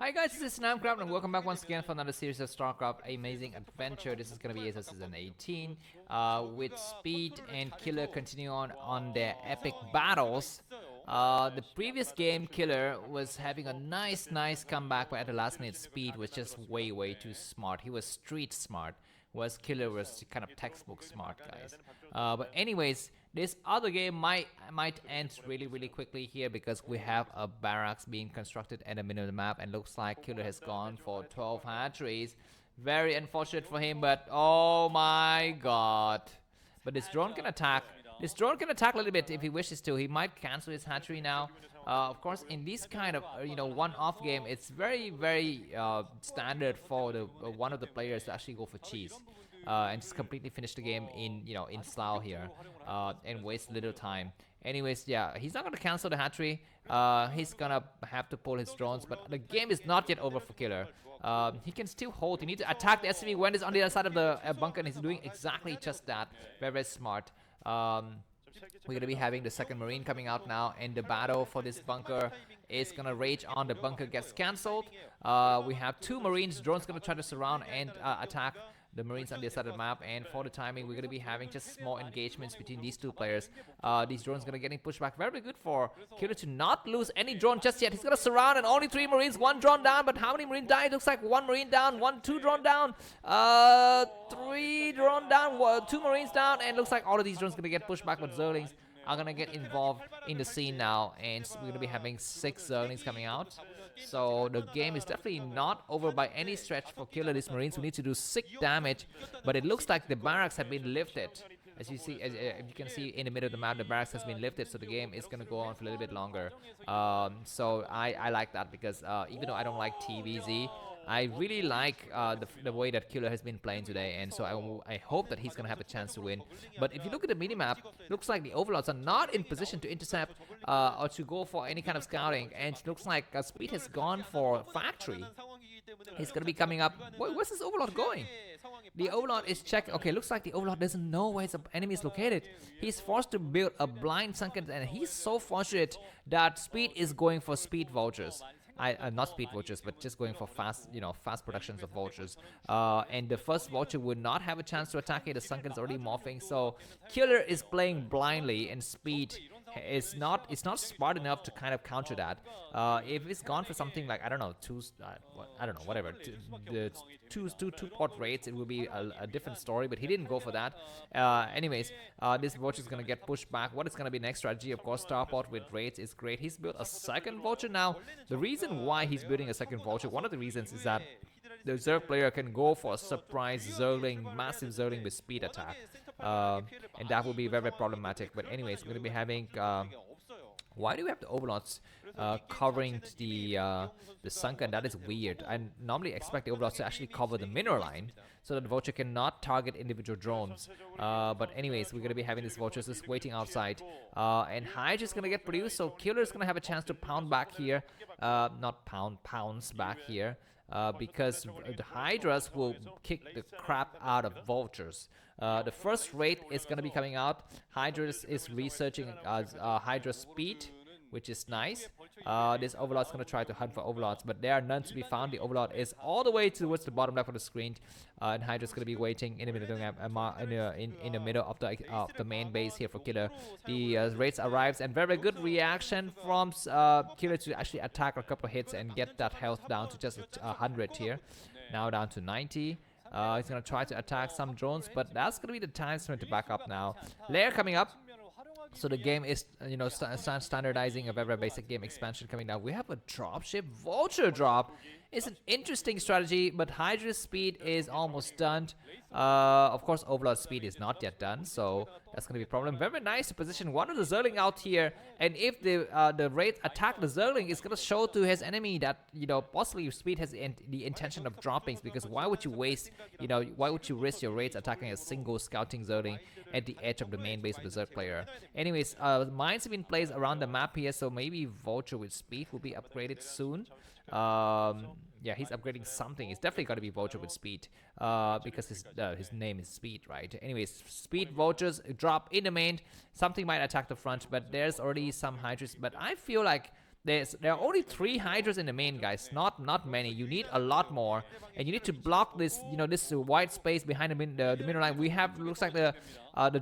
Hi guys, this is Namcraft and welcome back once again for another series of Starcraft Amazing Adventure. This is going to be ASL Season 18 with Speed and Killer continue on their epic battles. The previous game, Killer was having a nice comeback, but at the last minute, Speed was just way too smart. He was street smart, whereas Killer was kind of textbook smart, guys. But anyways, this other game might end really quickly here because we have a barracks being constructed at the middle of the map, and looks like Killer has gone for 12 hatcheries. Very unfortunate for him, but oh my god. But this drone can attack. This drone can attack a little bit if he wishes to. He might cancel his hatchery now. Of course, in this kind of one-off game, it's very standard for the one of the players to actually go for cheese and just completely finish the game in slough here and waste little time. Anyways, yeah, he's not gonna cancel the hatchery. He's gonna have to pull his drones, but the game is not yet over for Killer. He can still hold. He needs to attack the SCV when it's on the other side of the bunker, and he's doing exactly just that. Very smart. We're gonna be having the second Marine coming out now, and the battle for this bunker is gonna rage on. The bunker gets cancelled. We have two Marines. Drone's gonna try to surround and attack the Marines on the other side of the map, and for the timing, we're gonna be having just small engagements between these two players. These drones gonna getting pushed back. Very good for Killer to not lose any drone just yet. He's gonna surround, and only 3 Marines, 1 drone down. But how many Marines died? Looks like 1 Marine down, 2 drone down, 3 drone down, 2 Marines down, and looks like all of these drones gonna get pushed back. But Zerlings are gonna get involved in the scene now, and we're gonna be having 6 Zerlings coming out. So the game is definitely not over by any stretch for Killer. These Marines will need to do 6 damage, but it looks like the barracks have been lifted. As you see, as you can see in the middle of the map, the barracks has been lifted, so the game is gonna go on for a little bit longer. So I like that because even though I don't like TvZ, I really like the way that Killer has been playing today, and so I hope that he's gonna have a chance to win. But if you look at the minimap, looks like the Overlords are not in position to intercept or to go for any kind of scouting, and it looks like Speed has gone for factory. He's gonna be coming up. Where's this Overlord going? The Overlord is checking. Okay, looks like the Overlord doesn't know where his enemy is located. He's forced to build a blind sunken, and he's so fortunate that Speed is going for speed vultures. Not speed vultures, but just going for fast productions of vultures. And the first vulture would not have a chance to attack it. The sunken's already morphing, so Killer is playing blindly, and Speed is not smart enough to kind of counter that. If it's gone for something like I don't know, whatever, the two port rates, it will be a different story. But he didn't go for that. Anyways, this vulture is gonna get pushed back. What is gonna be next strategy? Of course, starport with raids is great. He's built a second vulture now. The reason why he's building a second vulture, one of the reasons is that the Zerg player can go for a surprise Zergling, massive Zergling with speed attack, and that will be very problematic. But anyways, we're gonna be having. Why do we have the Overlords covering the sunken? That is weird. I normally expect the Overlords to actually cover the mineral line so that the vulture cannot target individual drones. But anyways, we're gonna be having these vultures just waiting outside, and Hydra is gonna get produced. So Killer is gonna have a chance to pound back here, not pounce back here. Because the Hydras will kick the crap out of vultures. The first raid is going to be coming out. Hydras is researching Hydra speed, which is nice. This Overlord is going to try to hunt for Overlords, but there are none to be found. The Overlord is all the way towards the bottom left of the screen, and Hydra is going to be waiting in the middle in the middle of the main base here for Killer. The raids arrives, and very good reaction from Killer to actually attack a couple of hits and get that health down to just 100 here. Now down to 90. He's going to try to attack some drones, but that's going to be the time for him to back up now. Lair coming up. So the game is, standardizing a very basic game expansion coming down. We have a dropship vulture drop. It's an interesting strategy, but Hydra's speed is almost done. Of course, Overlord's speed is not yet done, so that's going to be a problem. Very nice to position one of the Zerling out here, and if the raid attack the Zerling, it's going to show to his enemy that possibly speed has the intention of dropping. Because why would you waste, why would you risk your raids attacking a single scouting Zerling at the edge of the main base of the Zerg player? Anyways, mines have been placed around the map here, so maybe vulture with speed will be upgraded soon. Yeah, he's upgrading something. It's definitely got to be vulture with speed, because his name is Speed, right? Anyways, speed vultures drop in the main. Something might attack the front, but there's already some Hydras. But I feel like there are only 3 Hydras in the main, guys. Not many. You need a lot more, and you need to block this, this white space behind the middle line. We have, looks like the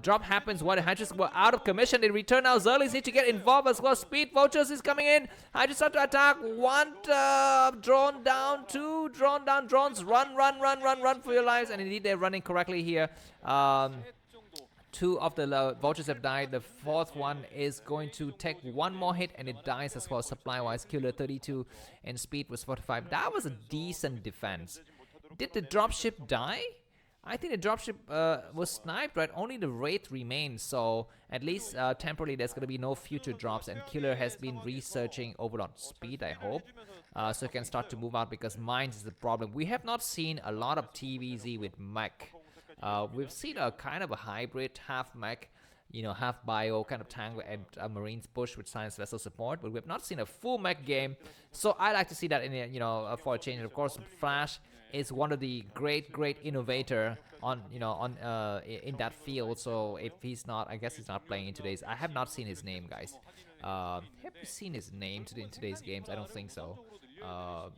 drop happens while the Hydras were out of commission. They return now. Zerg need to get involved as well. Speed Vultures is coming in. Hydras start to attack. 1 drone down, 2 drone down. Drones run for your lives, and indeed they're running correctly here. 2 of the vultures have died. The 4th one is going to take 1 more hit, and it dies as well. Supply-wise, Killer 32 and Speed was 45. That was a decent defense. Did the dropship die? I think the dropship was sniped, right? Only the Wraith remains, so at least temporarily there's going to be no future drops, and Killer has been researching Overlord Speed, I hope. So it can start to move out, because mines is the problem. We have not seen a lot of TvZ with mech. We've seen a kind of a hybrid, half mech, half bio kind of tank and Marines push with science vessel support, but we have not seen a full mech game. So I like to see that in for a change. And of course, Flash is one of the great innovator on in that field. So if he's not, I guess he's not playing in today's. I have not seen his name, guys. Have you seen his name in today's games? I don't think so.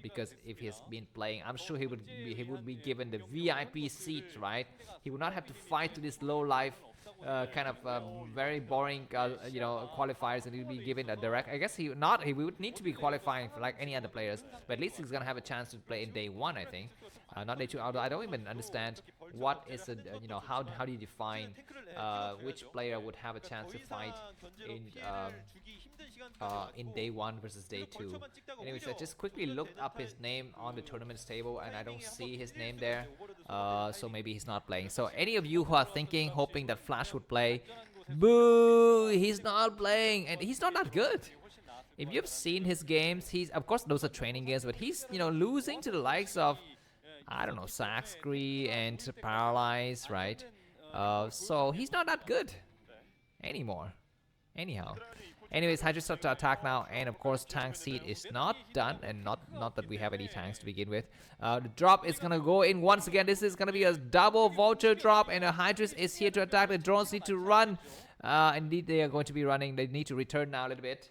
Because if he's been playing, I'm sure he would be given the VIP seat, right? He would not have to fight to this low life kind of very boring qualifiers, and he'd be given a direct. I guess he would need to be qualifying for like any other players, but at least he's gonna have a chance to play in day 1, I think, not day 2. Although I don't even understand what is how do you define which player would have a chance to fight in day 1 versus day 2. Anyways, I just quickly looked up his name on the tournaments table, and I don't see his name there. So maybe he's not playing. So any of you who are hoping that Flash would play, boo! He's not playing, and he's not that good. If you've seen his games, of course those are training games, but he's losing to the likes of, I don't know, Saxcree and Paralyze, right? So he's not that good anymore. Anyhow. Anyways, Hydra start to attack now, and of course tank seed is not done, and not that we have any tanks to begin with. The drop is gonna go in once again. This is gonna be a double vulture drop, and a Hydra is here to attack. The drones need to run. Indeed, they are going to be running. They need to return now a little bit.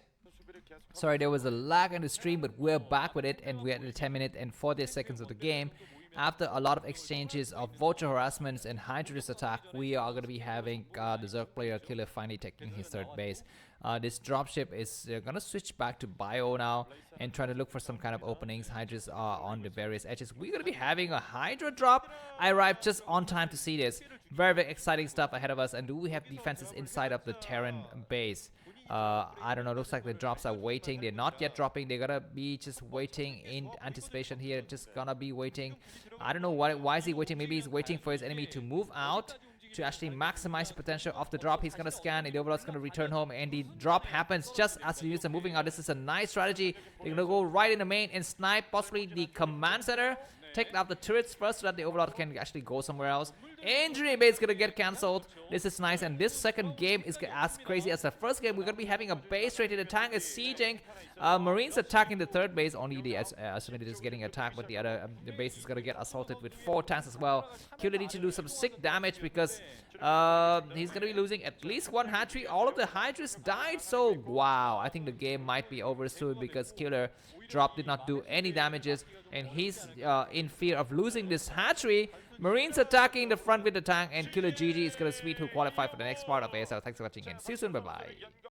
Sorry, there was a lag in the stream, but we're back with it, and we're at the 10-minute and 40 seconds of the game. After a lot of exchanges of vulture harassments and Hydra's attack, we are going to be having the Zerg player Killer finally taking his 3rd base. This dropship is going to switch back to bio now and try to look for some kind of openings. Hydras are on the various edges. We're going to be having a Hydra drop. I arrived just on time to see this. Very exciting stuff ahead of us. And do we have defenses inside of the Terran base? I don't know, looks like the drops are waiting. They're not yet dropping. They're gonna be just waiting in anticipation here. Just gonna be waiting. I don't know why is he waiting. Maybe he's waiting for his enemy to move out to actually maximize the potential of the drop. He's gonna scan, and the Overlord's gonna return home, and the drop happens just as the units are moving out. This is a nice strategy. They're gonna go right in the main and snipe possibly the command center. Take out the turrets first so that the Overlord can actually go somewhere else. Engineering base is gonna get cancelled. This is nice, and this second game is as crazy as the first game. We're gonna be having a base rated. The tank is sieging. Marines attacking the 3rd base. Only the Assimilate is getting attacked, but the other the base is gonna get assaulted with 4 tanks as well. Killer needs to do some sick damage because he's gonna be losing at least 1 hatchery. All of the Hydras died, so wow, I think the game might be over soon because Killer drop did not do any damages, and he's in fear of losing this hatchery. Marines attacking the front with the tank, and Killer GG is gonna Speed who qualify for the next part of ASL. Thanks for watching, and see you soon. Bye bye.